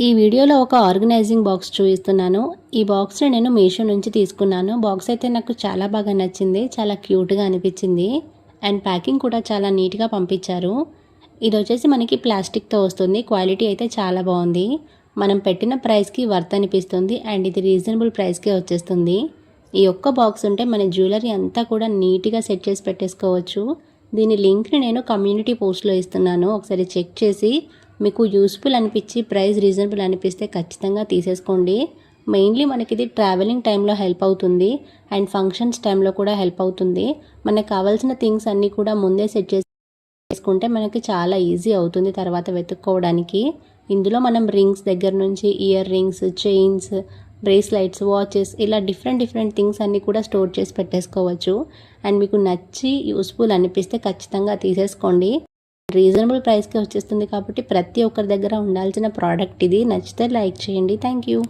ఈ వీడియోలో ఒక ఆర్గనైజింగ్ బాక్స్ చూపిస్తున్నాను. ఈ బాక్స్ని నేను మీషో నుంచి తీసుకున్నాను. బాక్స్ అయితే నాకు చాలా బాగా నచ్చింది, చాలా క్యూట్గా అనిపించింది. అండ్ ప్యాకింగ్ కూడా చాలా నీట్గా పంపించారు. ఇది వచ్చేసి మనకి ప్లాస్టిక్తో వస్తుంది. క్వాలిటీ అయితే చాలా బాగుంది. మనం పెట్టిన ప్రైస్కి వర్త్ అనిపిస్తుంది. అండ్ ఇది రీజనబుల్ ప్రైస్కే వచ్చేస్తుంది. ఈ ఒక్క బాక్స్ ఉంటే మన జ్యువెలరీ అంతా కూడా నీట్గా సెట్ చేసి పెట్టేసుకోవచ్చు. దీని లింక్ని నేను కమ్యూనిటీ పోస్ట్లో ఇస్తున్నాను. ఒకసారి చెక్ చేసి మీకు యూస్ఫుల్ అనిపించి ప్రైస్ రీజనబుల్ అనిపిస్తే ఖచ్చితంగా తీసేసుకోండి. మెయిన్లీ మనకి ఇది ట్రావెలింగ్ టైంలో హెల్ప్ అవుతుంది అండ్ ఫంక్షన్స్ టైంలో కూడా హెల్ప్ అవుతుంది. మనకు కావాల్సిన థింగ్స్ అన్నీ కూడా ముందే సెట్ చేసుకుంటే మనకి చాలా ఈజీ అవుతుంది తర్వాత వెతుక్కోవడానికి. ఇందులో మనం రింగ్స్ దగ్గర నుంచి ear rings, chains, bracelets, watches ఇలా డిఫరెంట్ థింగ్స్ అన్నీ కూడా స్టోర్ చేసి పెట్టేసుకోవచ్చు. అండ్ మీకు నచ్చి యూస్ఫుల్ అనిపిస్తే ఖచ్చితంగా తీసేసుకోండి. రీజనబుల్ ప్రైస్కి వచ్చేస్తుంది కాబట్టి ప్రతి ఒక్కరి దగ్గర ఉండాల్సిన ప్రోడక్ట్ ఇది. నచ్చితే లైక్ చేయండి. Thank you.